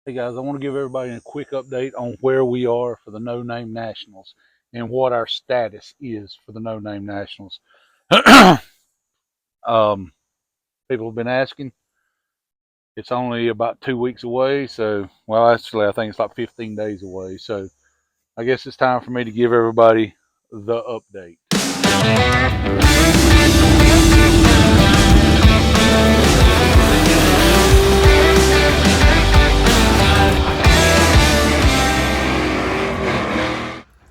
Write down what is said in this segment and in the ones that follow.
Hey guys, I want to give everybody a quick update on where we are for the No Name Nationals and what our status is for the No Name Nationals. um, People have been asking. It's only about 2 weeks away, so, well, actually, I think it's like 15 days away. So I guess it's time for me to give everybody the update.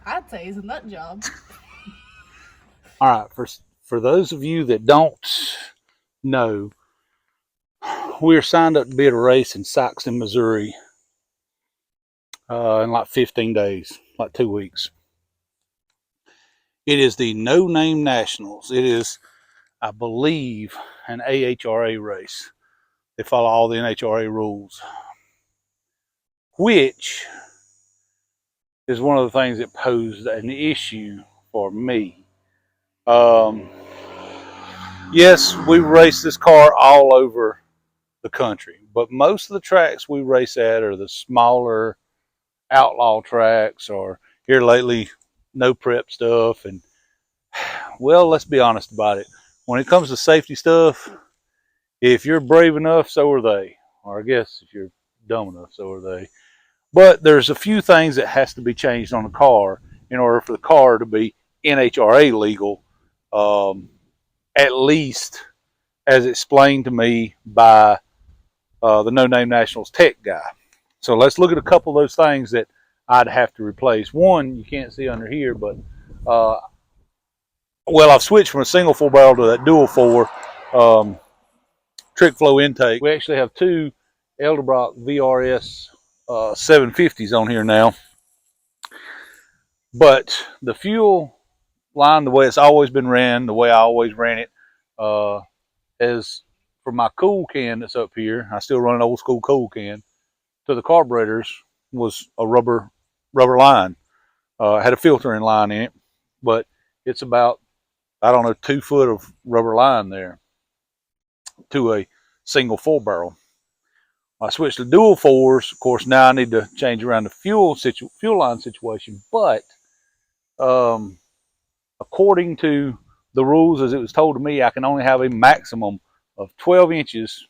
I'd say it's a nut job. All right, for those of you that don't know, we're signed up to be at a race in Saxon, Missouri, in like 15 days, like 2 weeks. It is the No Name Nationals. It is, I believe, an AHRA race. They follow all the NHRA rules, which is one of the things that posed an issue for me. Yes, we race this car all over the country, but most of the tracks we race at are the smaller outlaw tracks, or here lately, no prep stuff. And well, let's be honest about it. When it comes to safety stuff, if you're brave enough, so are they. Or I guess if you're dumb enough, so are they. But there's a few things that has to be changed on the car in order for the car to be NHRA legal, at least as explained to me by the No Name Nationals tech guy. So let's look at a couple of those things that I'd have to replace. One, you can't see under here, but well, I've switched from a single 4 barrel to that dual 4 trick flow intake. We actually have two Elderbrock VRS 750s on here now. But the fuel line, the way it's always been ran, the way I always ran it, is for my cool can that's up here. I still run an old school cool can. To the carburetors was a rubber line. Had a filtering line in it, but it's about, I don't know, 2 foot of rubber line there to a single 4 barrel. I switched to dual 4s. Of course, now I need to change around the fuel line situation. But according to the rules, as it was told to me, I can only have a maximum of 12 inches.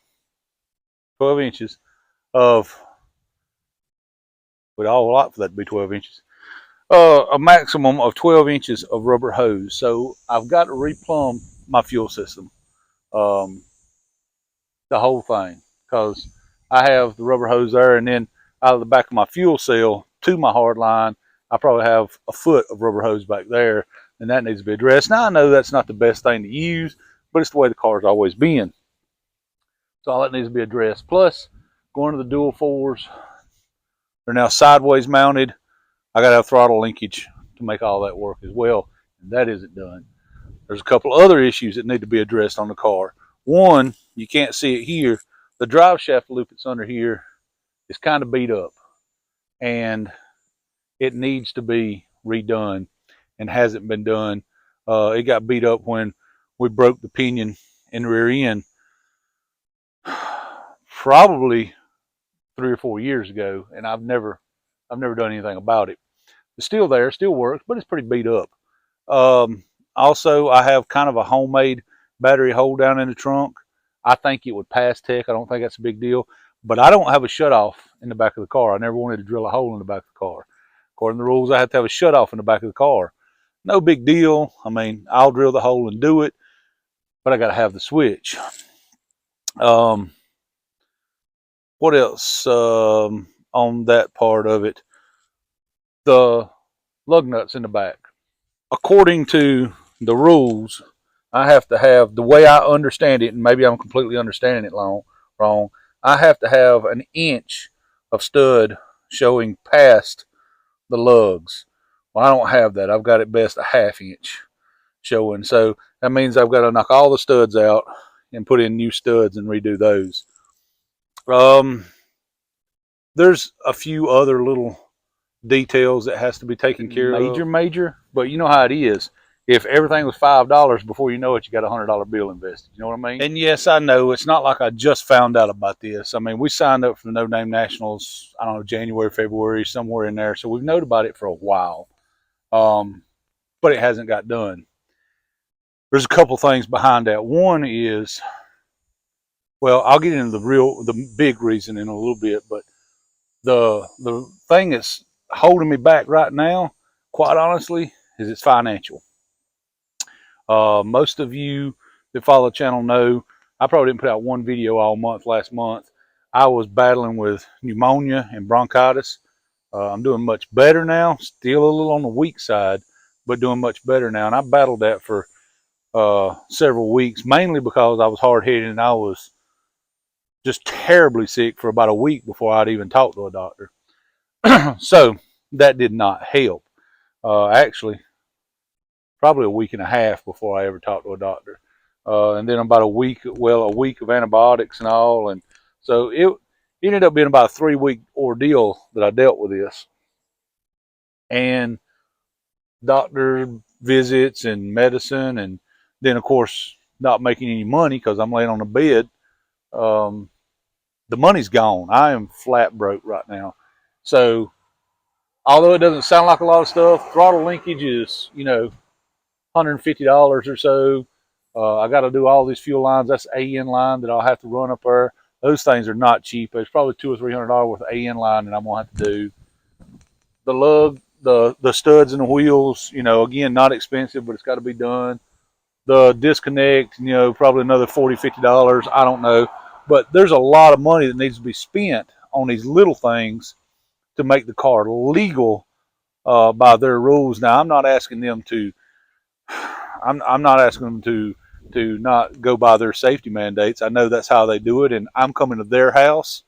12 inches of, we'd all like for that to be 12 inches. A maximum of 12 inches of rubber hose. So I've got to replumb my fuel system, the whole thing, because I have the rubber hose there, and then out of the back of my fuel cell to my hard line, I probably have a foot of rubber hose back there, and that needs to be addressed. Now I know that's not the best thing to use, but it's the way the car's always been. So all that needs to be addressed. Plus, going to the dual 4s, they're now sideways mounted. I got to have throttle linkage to make all that work as well, and that isn't done. There's a couple other issues that need to be addressed on the car. One, you can't see it here. The drive shaft loop that's under here is kind of beat up, and it needs to be redone and hasn't been done. It got beat up when we broke the pinion in the rear end probably 3 or 4 years ago, and I've never done anything about it. It's still there, still works, but it's pretty beat up. Also, I have kind of a homemade battery hold down in the trunk. I think it would pass tech. I don't think that's a big deal, but I don't have a shutoff in the back of the car. I never wanted to drill a hole in the back of the car. According to the rules, I have to have a shutoff in the back of the car. No big deal. I mean, I'll drill the hole and do it, but I got to have the switch. What else on that part of it? The lug nuts in the back. According to the rules, I have to have, the way I understand it, and maybe I'm completely understanding it wrong, I have to have an inch of stud showing past the lugs. Well, I don't have that. I've got at best a ½ inch showing. So that means I've got to knock all the studs out and put in new studs and redo those. There's a few other little details that has to be taken care of. Major, but you know how it is. if everything was $5, before you know it, you got $100 bill invested. You know what I mean? And yes, I know it's not like I just found out about this. I mean, we signed up for the No Name Nationals, I don't know, January, February, somewhere in there. So we've known about it for a while, but it hasn't got done. There's a couple things behind that. One is, well, I'll get into the big reason in a little bit, but the thing that's holding me back right now, quite honestly, is it's financial. Most of you that follow the channel know I probably didn't put out one video all month last month. I was battling with pneumonia and bronchitis. I'm doing much better now, still a little on the weak side, but doing much better now. And I battled that for several weeks, mainly because I was hard-headed and I was just terribly sick for about a week before I'd even talked to a doctor. So that did not help. Actually, probably a week and a half before I ever talked to a doctor. And then about a week of antibiotics and all. And so it ended up being about a 3-week ordeal that I dealt with this. And doctor visits and medicine, and then, of course, not making any money because I'm laying on the bed. The money's gone. I am flat broke right now. So although it doesn't sound like a lot of stuff, throttle linkage is, $150 or so. I got to do all these fuel lines. That's AN line that I'll have to run up there. Those things are not cheap. It's probably $200 or $300 worth of AN line that I'm gonna have to do. The lug, the studs and the wheels, again, not expensive, but it's got to be done. The disconnect, probably another $40, $50. I don't know, but there's a lot of money that needs to be spent on these little things to make the car legal by their rules. Now, I'm not asking them to. I'm not asking them to not go by their safety mandates. I know that's how they do it, and I'm coming to their house,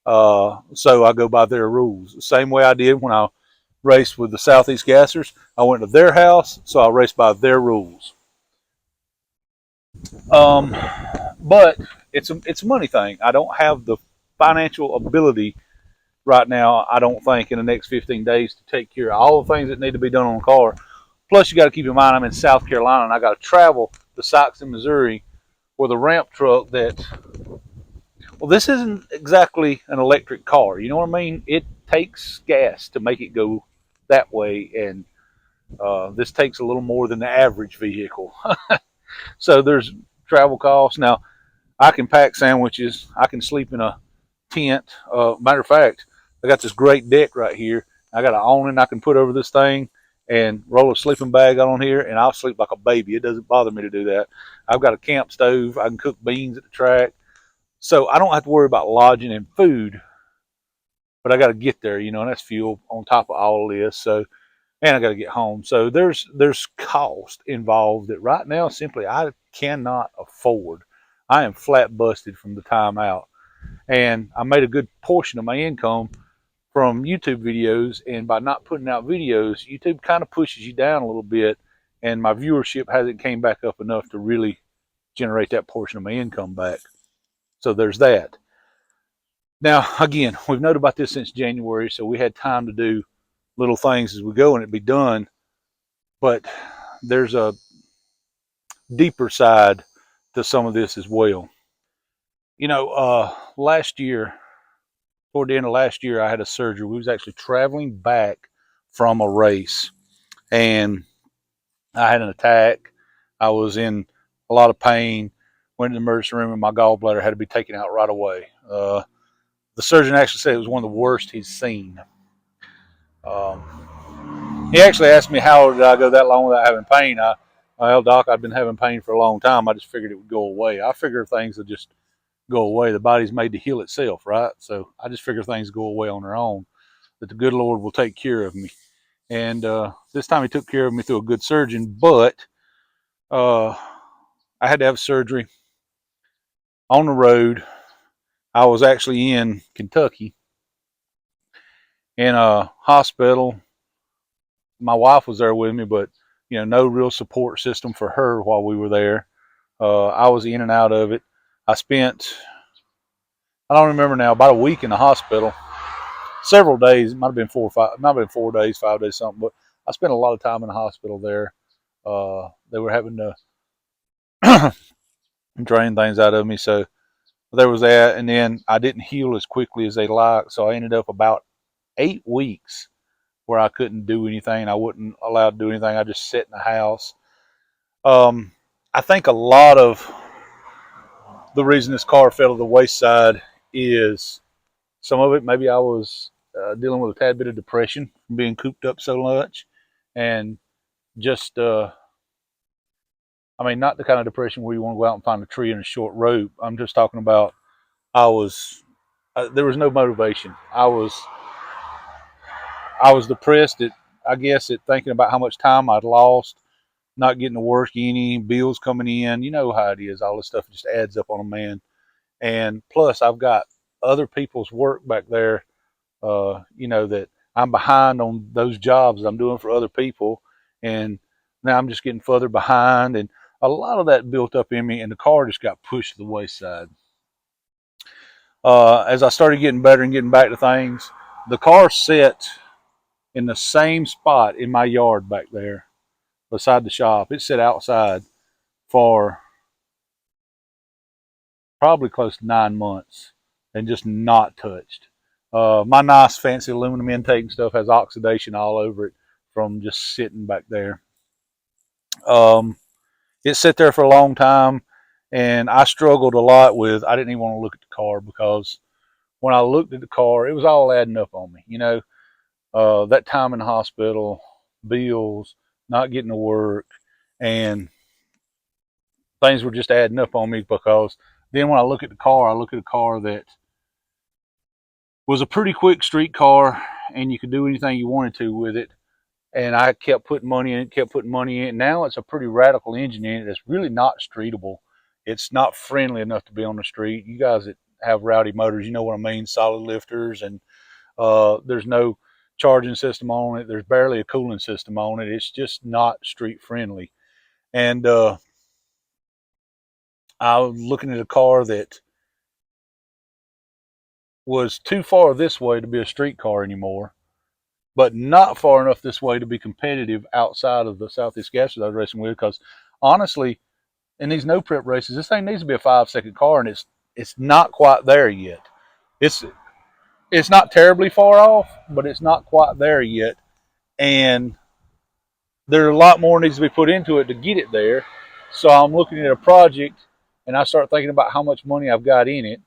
so I go by their rules. The same way I did when I raced with the Southeast Gassers. I went to their house, so I raced by their rules. But it's a money thing. I don't have the financial ability right now, I don't think, in the next 15 days to take care of all the things that need to be done on the car. Plus, you got to keep in mind I'm in South Carolina and I got to travel to Saxon, Missouri with a ramp truck that, well, this isn't exactly an electric car. You know what I mean? It takes gas to make it go that way, and this takes a little more than the average vehicle. So there's travel costs. Now, I can pack sandwiches. I can sleep in a tent. Matter of fact, I got this great deck right here. I got an awning I can put over this thing and roll a sleeping bag on here, and I'll sleep like a baby. It doesn't bother me to do that. I've got a camp stove. I can cook beans at the track. So I don't have to worry about lodging and food, but I got to get there, and that's fuel on top of all of this. So, and I got to get home. So there's cost involved that right now simply I cannot afford. I am flat busted from the time out. And I made a good portion of my income from YouTube videos, and by not putting out videos, YouTube kind of pushes you down a little bit, and my viewership hasn't came back up enough to really generate that portion of my income back. So there's that. Now, again, we've known about this since January, so we had time to do little things as we go and it'd be done. But there's a deeper side to some of this as well. Last year, toward the end of last year, I had a surgery. We was actually traveling back from a race, and I had an attack. I was in a lot of pain. Went to the emergency room, and my gallbladder had to be taken out right away. The surgeon actually said it was one of the worst he's seen. He actually asked me how did I go that long without having pain. Well, doc, I've been having pain for a long time. I just figured it would go away. I figure things would just go away. The body's made to heal itself, right? So I just figure things go away on their own, that the good Lord will take care of me. And this time he took care of me through a good surgeon, but I had to have surgery on the road. I was actually in Kentucky in a hospital. My wife was there with me, but no real support system for her while we were there. I was in and out of it. I spent, I don't remember now, about a week in the hospital. Several days. It might have been 4 or 5. It might have been 4 days, 5 days, something. But I spent a lot of time in the hospital there. They were having to drain things out of me. So there was that. And then I didn't heal as quickly as they liked. So I ended up about 8 weeks where I couldn't do anything. I wasn't allowed to do anything. I just sat in the house. Um, I think a lot of the reason this car fell to the wayside is some of it. Maybe I was dealing with a tad bit of depression from being cooped up so much, and just I mean, not the kind of depression where you want to go out and find a tree and a short rope. I'm just talking about I was there was no motivation. I was depressed at, I guess, at thinking about how much time I'd lost, not getting to work any, bills coming in. You know how it is. All this stuff just adds up on a man. And plus, I've got other people's work back there. That I'm behind on those jobs that I'm doing for other people, and now I'm just getting further behind. And a lot of that built up in me, and the car just got pushed to the wayside. As I started getting better and getting back to things, the car sat in the same spot in my yard back there beside the shop. It sat outside for probably close to 9 months and just not touched. My nice fancy aluminum intake and stuff has oxidation all over it from just sitting back there. Um, it sat there for a long time, and I struggled a lot with. I didn't even want to look at the car because when I looked at the car, it was all adding up on me. That time in the hospital, bills, not getting to work, and things were just adding up on me because then when I look at the car, I look at a car that was a pretty quick street car and you could do anything you wanted to with it. And I kept putting money in it, kept putting money in it. Now it's a pretty radical engine in it that's really not streetable. It's not friendly enough to be on the street. You guys that have rowdy motors, you know what I mean, solid lifters, and there's no charging system on it. There's barely a cooling system on it. It's just not street friendly. And I was looking at a car that was too far this way to be a street car anymore, but not far enough this way to be competitive outside of the Southeast Gas I was racing with. Because honestly, in these no prep races, this thing needs to be a 5 second car, and it's not quite there yet. It's it's not terribly far off, but it's not quite there yet. And there's a lot more needs to be put into it to get it there. So I'm looking at a project, and I start thinking about how much money I've got in it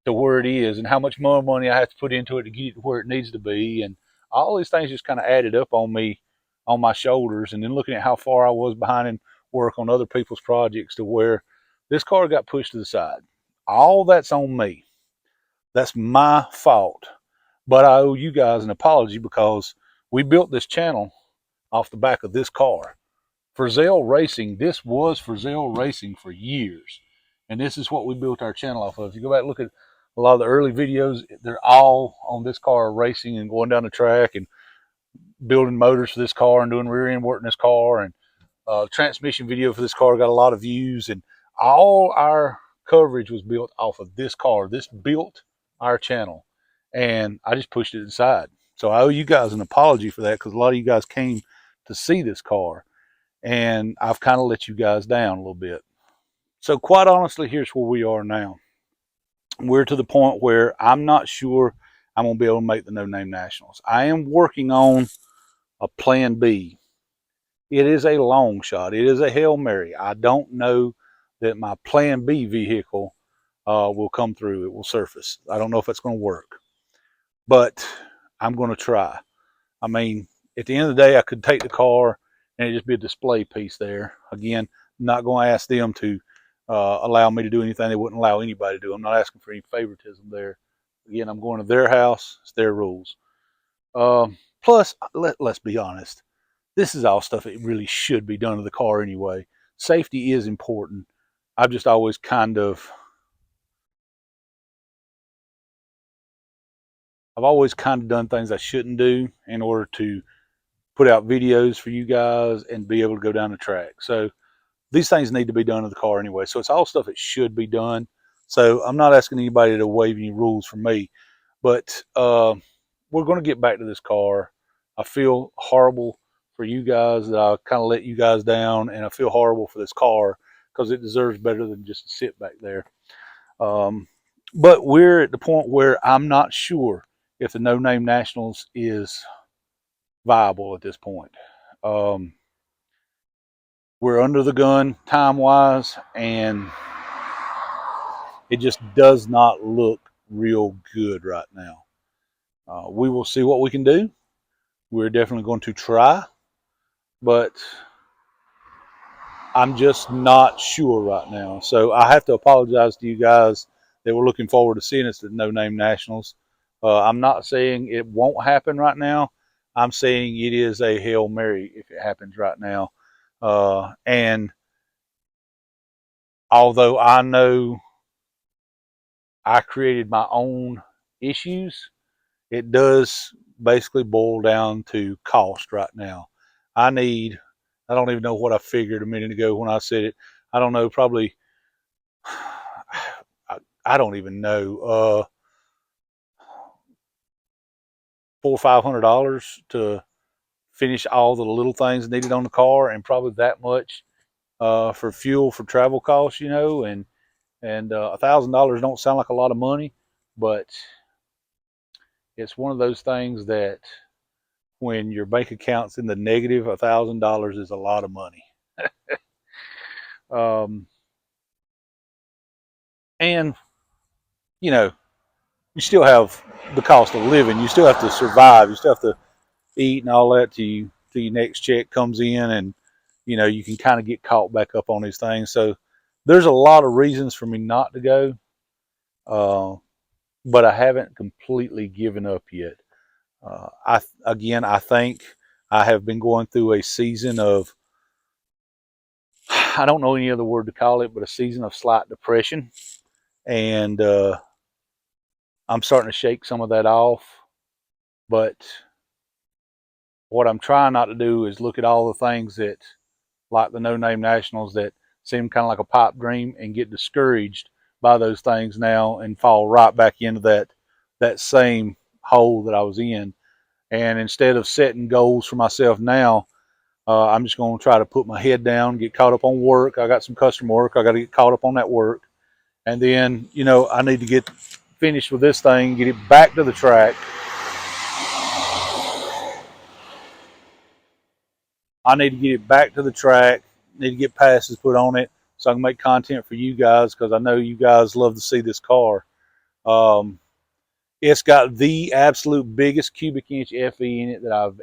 to where it is, and how much more money I have to put into it to get it to where it needs to be. And all these things just kind of added up on me, on my shoulders. And then looking at how far I was behind in work on other people's projects to where this car got pushed to the side. All that's on me. That's my fault. But I owe you guys an apology because we built this channel off the back of this car. Frizzell Racing, this was Frizzell Racing for years. And this is what we built our channel off of. If you go back and look at a lot of the early videos, they're all on this car racing and going down the track and building motors for this car and doing rear end work in this car. And transmission video for this car got a lot of views. And all our coverage was built off of this car. This built our channel. And I just pushed it aside. So I owe you guys an apology for that because a lot of you guys came to see this car. And I've kind of let you guys down a little bit. So quite honestly, here's where we are now. We're to the point where I'm not sure I'm going to be able to make the No Name Nationals. I am working on a plan B. It is a long shot. It is a Hail Mary. I don't know that my plan B vehicle will come through. It will surface. I don't know if it's going to work, but I'm going to try. I mean, at the end of the day, I could take the car and it just be a display piece there. Again, I'm not going to ask them to allow me to do anything they wouldn't allow anybody to do. I'm not asking for any favoritism there. Again, I'm going to their house. It's their rules. Plus, let's be honest. This is all stuff that really should be done to the car anyway. Safety is important. I've just always I've always kind of done things I shouldn't do in order to put out videos for you guys and be able to go down the track. So these things need to be done to the car anyway. So it's all stuff that should be done. So I'm not asking anybody to waive any rules for me, but we're going to get back to this car. I feel horrible for you guys that I kind of let you guys down, and I feel horrible for this car because it deserves better than just to sit back there. Um, but we're at the point where I'm not sure if the No Name Nationals is viable at this point. Um, we're under the gun time wise, and it just does not look real good right now. We will see what we can do. We're definitely going to try, but I'm just not sure right now. So I have to apologize to you guys that were looking forward to seeing us at No Name Nationals. I'm not saying it won't happen right now. I'm saying it is a Hail Mary if it happens right now. And although I know I created my own issues, it does basically boil down to cost right now. I need, I don't even know what I figured a minute ago when I said it. I don't know, probably, I don't even know, $400 or $500 to finish all the little things needed on the car, and probably that much for fuel for travel costs, and $1,000 don't sound like a lot of money, but it's one of those things that when your bank account's in the negative, $1,000 is a lot of money. Um, and you know, you still have the cost of living. You still have to survive. You still have to eat and all that till your next check comes in, and you can kind of get caught back up on these things. So there's a lot of reasons for me not to go, uh, but I haven't completely given up yet. I think I have been going through a season of, I don't know any other word to call it, but a season of slight depression, and I'm starting to shake some of that off. But what I'm trying not to do is look at all the things that, like the No Name Nationals, that seem kind of like a pipe dream, and get discouraged by those things now and fall right back into that same hole that I was in. And instead of setting goals for myself now, I'm just going to try to put my head down, get caught up on work. I got some customer work. I got to get caught up on that work. And then, I need to get finished with this thing, get it back to the track. I need to get it back to the track, need to get passes put on it so I can make content for you guys, because I know you guys love to see this car. Um, it's got the absolute biggest cubic inch FE in it that I've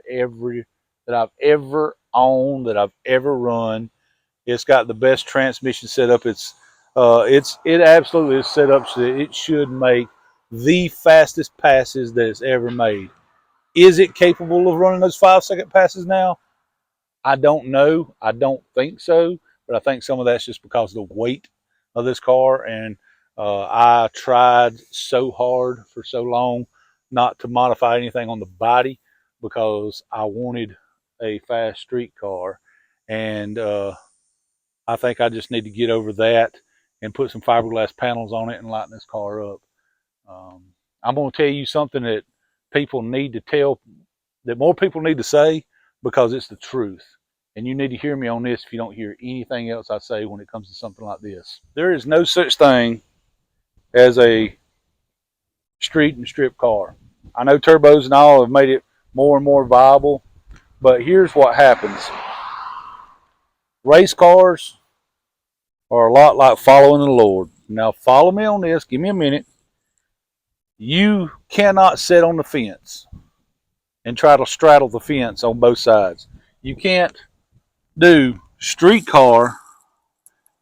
ever owned, that I've ever run. It's got the best transmission setup. It absolutely is set up so that it should make the fastest passes that it's ever made. Is it capable of running those 5-second passes now? I don't know. I don't think so, but I think some of that's just because of the weight of this car. And I tried so hard for so long not to modify anything on the body because I wanted a fast street car. And I think I just need to get over that and put some fiberglass panels on it and lighten this car up. Um, I'm going to tell you something that people need to tell, that more people need to say, because it's the truth. And you need to hear me on this if you don't hear anything else I say when it comes to something like this. There is no such thing as a street and strip car. I know turbos and all have made it more and more viable, but here's what happens. Race cars are a lot like following the Lord. Now, follow me on this. Give me a minute. You cannot sit on the fence and try to straddle the fence on both sides. You can't do street car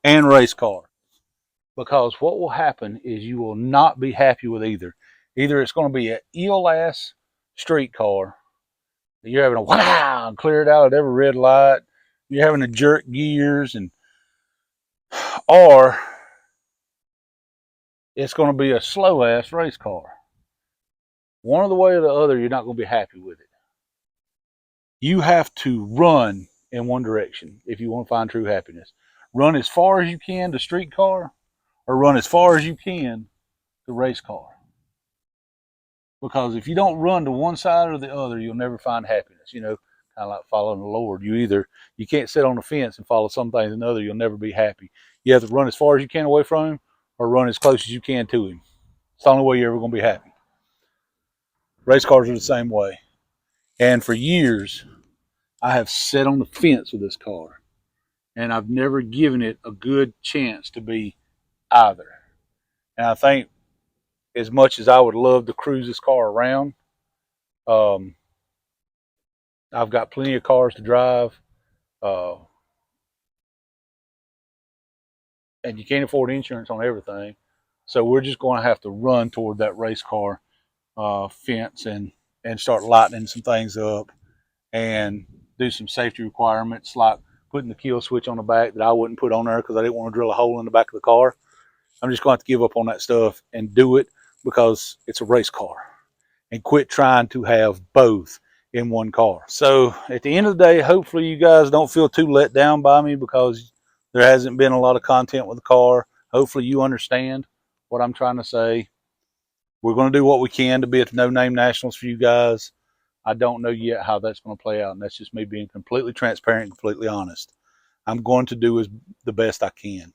and race car, because what will happen is you will not be happy with either. Either it's going to be an eel ass street car that you're having a wow and clear it out at every red light. You're having to jerk gears, or it's going to be a slow ass race car. One of the way or the other, you're not going to be happy with it. You have to run in one direction if you want to find true happiness. Run as far as you can to street car, or run as far as you can to race car. Because if you don't run to one side or the other, you'll never find happiness. Kind kind of like following the Lord. You can't sit on the fence and follow some things and other. You'll never be happy. You have to run as far as you can away from him, or run as close as you can to him. It's the only way you're ever going to be happy. Race cars are the same way. And for years, I have sat on the fence with this car, and I've never given it a good chance to be either. And I think as much as I would love to cruise this car around, um, I've got plenty of cars to drive, uh, and you can't afford insurance on everything. So we're just going to have to run toward that race car fence and start lightening some things up and do some safety requirements like putting the kill switch on the back that I wouldn't put on there because I didn't want to drill a hole in the back of the car. I'm just going to have to give up on that stuff and do it because it's a race car and quit trying to have both in one car. So at the end of the day, hopefully you guys don't feel too let down by me because there hasn't been a lot of content with the car. Hopefully you understand what I'm trying to say. We're going to do what we can to be at the No Name Nationals for you guys. I don't know yet how that's going to play out, and that's just me being completely transparent and completely honest. I'm going to do the best I can.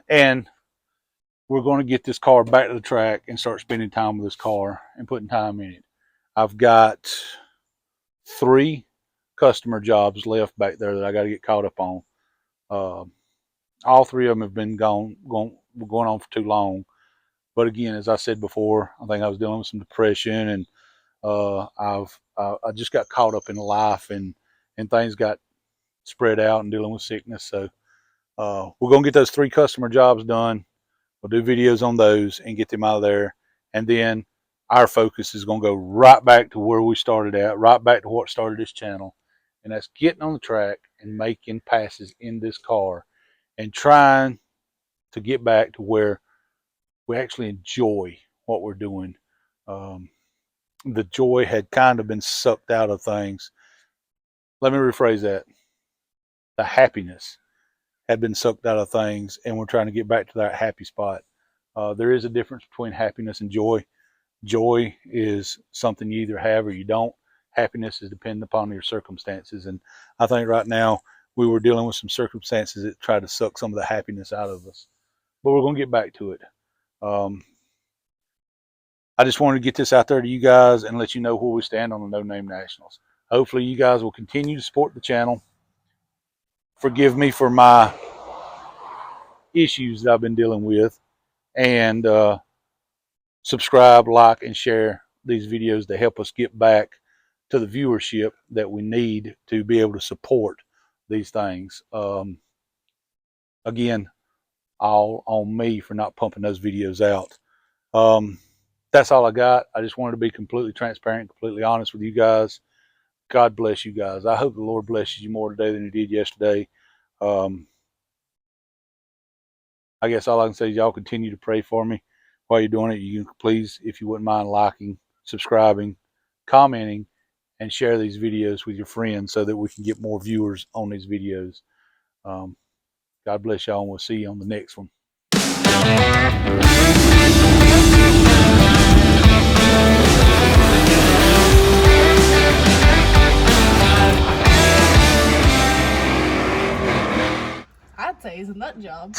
And we're going to get this car back to the track and start spending time with this car and putting time in it. I've got 3 customer jobs left back there that I got to get caught up on. All 3 of them have been going on for too long. But again, as I said before, I think I was dealing with some depression, and I just got caught up in life, and things got spread out and dealing with sickness. So we're gonna get those 3 customer jobs done. We'll do videos on those and get them out of there, and then our focus is gonna go right back to where we started at, right back to what started this channel, and that's getting on the track and making passes in this car and trying to get back to where we actually enjoy what we're doing. The joy had kind of been sucked out of things. Let me rephrase that. The happiness had been sucked out of things, and we're trying to get back to that happy spot. There is a difference between happiness and joy. Joy is something you either have or you don't. Happiness is dependent upon your circumstances. And I think right now we were dealing with some circumstances that tried to suck some of the happiness out of us. But we're going to get back to it. I just wanted to get this out there to you guys and let you know where we stand on the No Name Nationals. Hopefully you guys will continue to support the channel. Forgive me for my issues that I've been dealing with, and subscribe, like, and share these videos to help us get back to the viewership that we need to be able to support these things. Again, all on me for not pumping those videos out. That's all I got. I just wanted to be completely transparent, completely honest with you guys. God bless you guys. I hope the Lord blesses you more today than he did yesterday. I guess all I can say is y'all continue to pray for me while you're doing it. You can please, if you wouldn't mind, liking, subscribing, commenting, and share these videos with your friends so that we can get more viewers on these videos. God bless y'all, and we'll see you on the next one. I'd say it's a nut job.